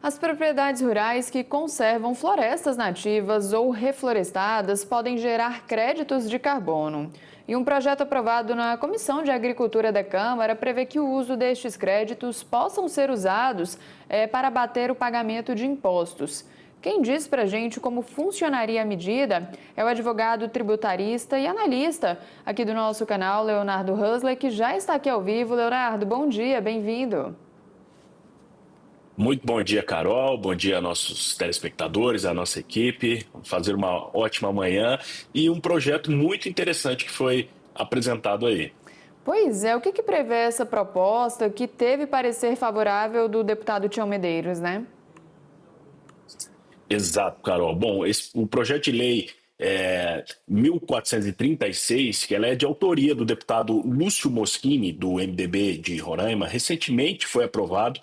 As propriedades rurais que conservam florestas nativas ou reflorestadas podem gerar créditos de carbono. E um projeto aprovado na Comissão de Agricultura da Câmara prevê que o uso destes créditos possam ser usados para abater o pagamento de impostos. Quem diz para a gente como funcionaria a medida é o advogado tributarista e analista aqui do nosso canal, Leonardo Husler, que já está aqui ao vivo. Leonardo, bom dia, bem-vindo. Muito bom dia, Carol. Bom dia a nossos telespectadores, a nossa equipe. Vamos fazer uma ótima manhã e um projeto muito interessante que foi apresentado aí. Pois é, o que prevê essa proposta que teve parecer favorável do deputado Tião Medeiros, né? Exato, Carol. Bom, o projeto de lei 1436, que ela é de autoria do deputado Lúcio Moschini, do MDB de Roraima, recentemente foi aprovado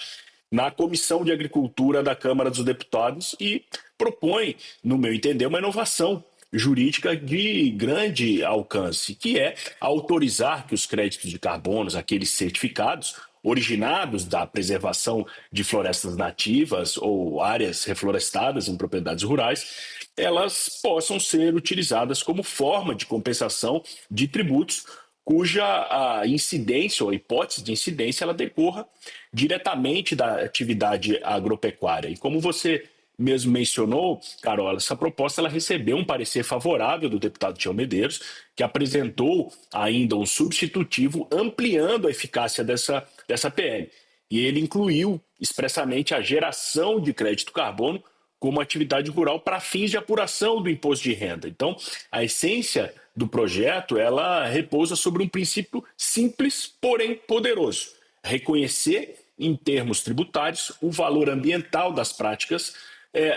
na Comissão de Agricultura da Câmara dos Deputados e propõe, no meu entender, uma inovação jurídica de grande alcance, que é autorizar que os créditos de carbono, aqueles certificados, originados da preservação de florestas nativas ou áreas reflorestadas em propriedades rurais, elas possam ser utilizadas como forma de compensação de tributos cuja a incidência ou a hipótese de incidência ela decorra diretamente da atividade agropecuária. E como você mesmo mencionou, Carol, essa proposta ela recebeu um parecer favorável do deputado Tião Medeiros, que apresentou ainda um substitutivo ampliando a eficácia dessa PL. E ele incluiu expressamente a geração de crédito carbono como atividade rural para fins de apuração do imposto de renda. Então, a essência do projeto, ela repousa sobre um princípio simples, porém poderoso: reconhecer, em termos tributários, o valor ambiental das práticas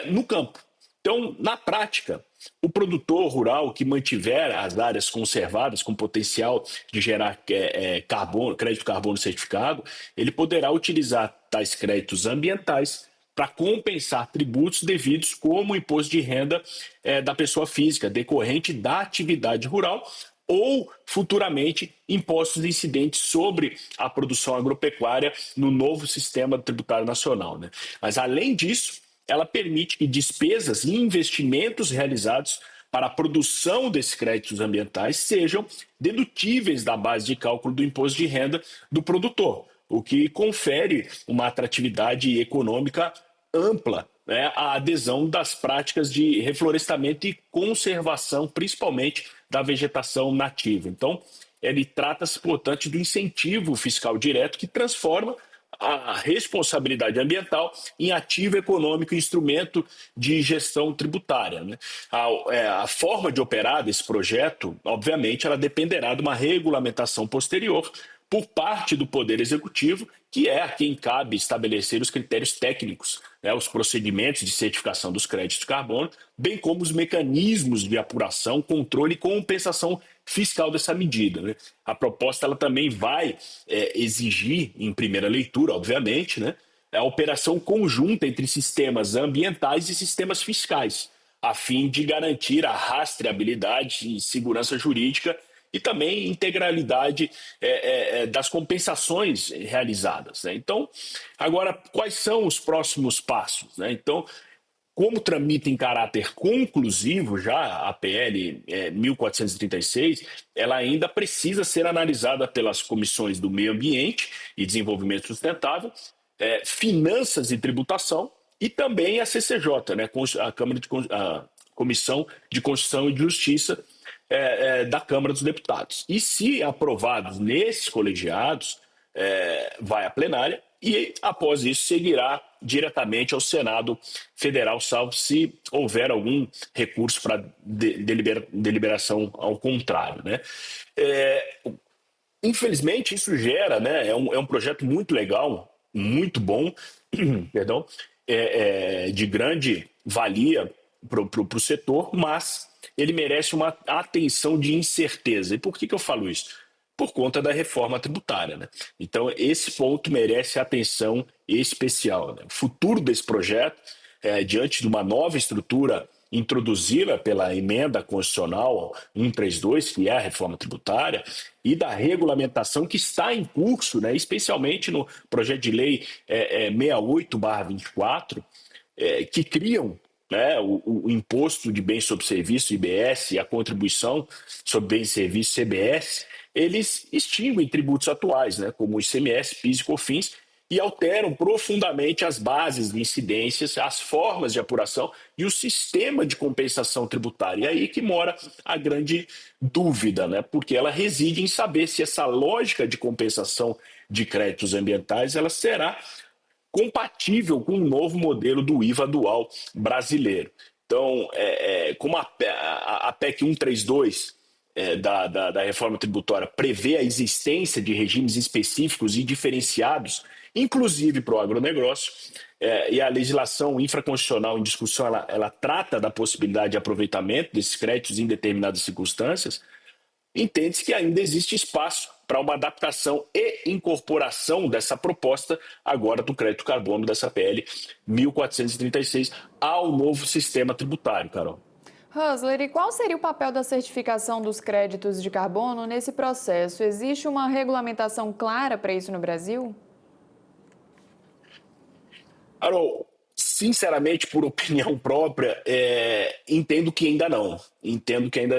no campo. Então, na prática, o produtor rural que mantiver as áreas conservadas com potencial de gerar carbono, crédito carbono certificado, ele poderá utilizar tais créditos ambientais para compensar tributos devidos como o imposto de renda da pessoa física decorrente da atividade rural ou, futuramente, impostos incidentes sobre a produção agropecuária no novo sistema tributário nacional, né? Mas, além disso, ela permite que despesas e investimentos realizados para a produção desses créditos ambientais sejam dedutíveis da base de cálculo do imposto de renda do produtor, o que confere uma atratividade econômica ampla, né, à adesão das práticas de reflorestamento e conservação, principalmente da vegetação nativa. Então, ele trata-se, portanto, do incentivo fiscal direto que transforma a responsabilidade ambiental em ativo econômico e instrumento de gestão tributária, né? A forma de operar desse projeto, obviamente, ela dependerá de uma regulamentação posterior por parte do Poder Executivo, que é a quem cabe estabelecer os critérios técnicos, né, os procedimentos de certificação dos créditos de carbono, bem como os mecanismos de apuração, controle e compensação fiscal dessa medida, né? A proposta ela também vai exigir, em primeira leitura, obviamente, né, a operação conjunta entre sistemas ambientais e sistemas fiscais, a fim de garantir a rastreabilidade e segurança jurídica e também integralidade das compensações realizadas, né? Então, agora, quais são os próximos passos, né? Então, como tramita em caráter conclusivo já a PL 1436, ela ainda precisa ser analisada pelas comissões do Meio Ambiente e Desenvolvimento Sustentável, Finanças e Tributação e também a CCJ, né, a Comissão de Constituição e de Justiça da Câmara dos Deputados. E se aprovados nesses colegiados, vai à plenária e, após isso, seguirá diretamente ao Senado Federal, salvo se houver algum recurso para deliberação ao contrário, né? Infelizmente, isso gera, né? É um projeto muito legal, muito bom, perdão, de grande valia para o setor, mas ele merece uma atenção de incerteza. E por que eu falo isso? Por conta da reforma tributária, né? Então, esse ponto merece atenção especial, né? O futuro desse projeto, diante de uma nova estrutura introduzida pela emenda constitucional 132, que é a reforma tributária, e da regulamentação que está em curso, né, especialmente no projeto de lei 68/24, que criam, né, o Imposto de Bens sobre Serviço, IBS, e a Contribuição sobre Bens e Serviços, CBS, eles extinguem tributos atuais, né, como o ICMS, PIS e COFINS, e alteram profundamente as bases de incidências, as formas de apuração e o sistema de compensação tributária. E aí que mora a grande dúvida, né? Porque ela reside em saber se essa lógica de compensação de créditos ambientais ela será compatível com o novo modelo do IVA dual brasileiro. Então, como a PEC 132 da reforma tributária prevê a existência de regimes específicos e diferenciados, inclusive para o agronegócio, e a legislação infraconstitucional em discussão ela trata da possibilidade de aproveitamento desses créditos em determinadas circunstâncias, entende-se que ainda existe espaço para uma adaptação e incorporação dessa proposta agora do crédito carbono dessa PL 1436 ao novo sistema tributário, Carol. Husler, e qual seria o papel da certificação dos créditos de carbono nesse processo? Existe uma regulamentação clara para isso no Brasil? Carol, sinceramente, por opinião própria, entendo que ainda não. Entendo que ainda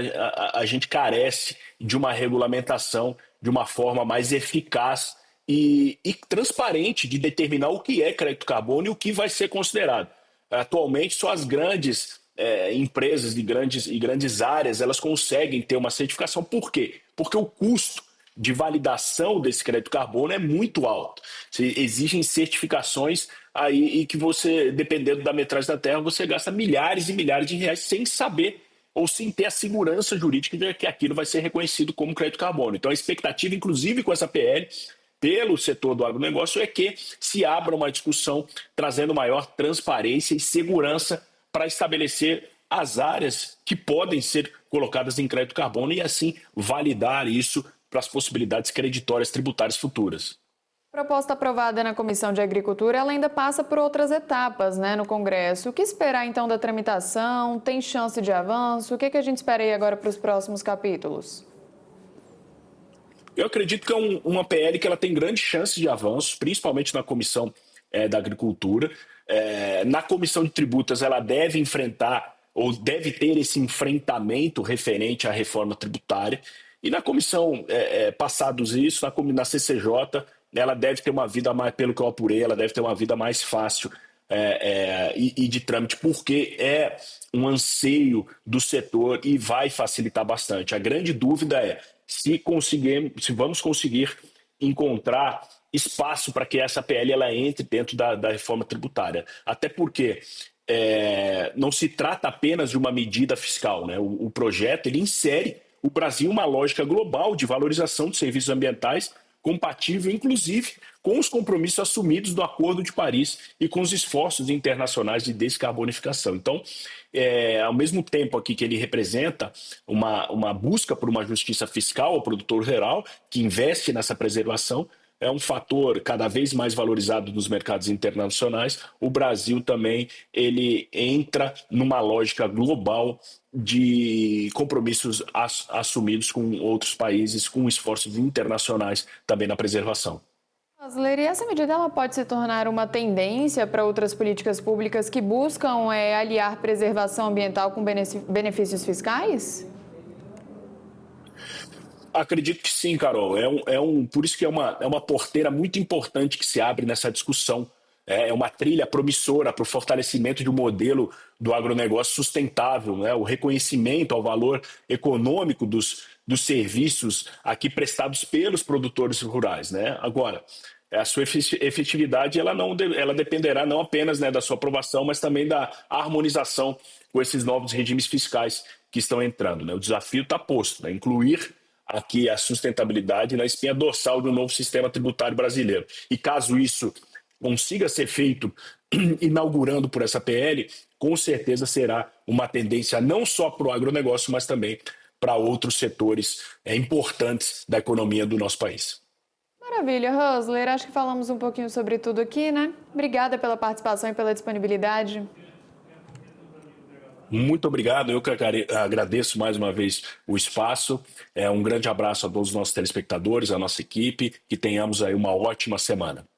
a gente carece de uma regulamentação de uma forma mais eficaz e transparente de determinar o que é crédito carbono e o que vai ser considerado. Atualmente, só as grandes empresas de grandes áreas elas conseguem ter uma certificação. Por quê? Porque o custo de validação desse crédito carbono é muito alto. Existem certificações aí e que você, dependendo da metragem da terra, você gasta milhares e milhares de reais sem saber ou sem ter a segurança jurídica de que aquilo vai ser reconhecido como crédito carbono. Então a expectativa, inclusive com essa PL, pelo setor do agronegócio, é que se abra uma discussão trazendo maior transparência e segurança para estabelecer as áreas que podem ser colocadas em crédito carbono e assim validar isso para as possibilidades creditórias tributárias futuras. Proposta aprovada na Comissão de Agricultura, ela ainda passa por outras etapas, né, no Congresso. O que esperar então da tramitação? Tem chance de avanço? O que a gente espera aí agora para os próximos capítulos? Eu acredito que é uma PL que ela tem grande chance de avanço, principalmente na Comissão da Agricultura. Na Comissão de Tributas, ela deve enfrentar ou deve ter esse enfrentamento referente à reforma tributária. E na comissão, passados isso, na CCJ, ela deve ter uma vida mais, pelo que eu apurei, ela deve ter uma vida mais fácil e de trâmite, porque é um anseio do setor e vai facilitar bastante. A grande dúvida é se vamos conseguir encontrar espaço para que essa PL ela entre dentro da reforma tributária. Até porque não se trata apenas de uma medida fiscal, né? O projeto ele insere o Brasil uma lógica global de valorização de serviços ambientais, compatível, inclusive, com os compromissos assumidos do Acordo de Paris e com os esforços internacionais de descarbonificação. Então, ao mesmo tempo aqui que ele representa uma busca por uma justiça fiscal ao produtor rural, que investe nessa preservação, é um fator cada vez mais valorizado nos mercados internacionais. O Brasil também ele entra numa lógica global de compromissos assumidos com outros países, com esforços internacionais também na preservação. Husler, e essa medida ela pode se tornar uma tendência para outras políticas públicas que buscam aliar preservação ambiental com benefícios fiscais? Acredito que sim, Carol. Por isso que é uma porteira muito importante que se abre nessa discussão. É uma trilha promissora para o fortalecimento de um modelo do agronegócio sustentável, né? O reconhecimento ao valor econômico dos serviços aqui prestados pelos produtores rurais, né? Agora, a sua efetividade ela dependerá não apenas, né, da sua aprovação, mas também da harmonização com esses novos regimes fiscais que estão entrando, né? O desafio está posto, né? Incluir aqui a sustentabilidade na espinha dorsal do novo sistema tributário brasileiro. E caso isso consiga ser feito inaugurando por essa PL, com certeza será uma tendência não só para o agronegócio, mas também para outros setores importantes da economia do nosso país. Maravilha, Husler. Acho que falamos um pouquinho sobre tudo aqui, né? Obrigada pela participação e pela disponibilidade. Muito obrigado, eu que agradeço mais uma vez o espaço. Um grande abraço a todos os nossos telespectadores, a nossa equipe, que tenhamos aí uma ótima semana.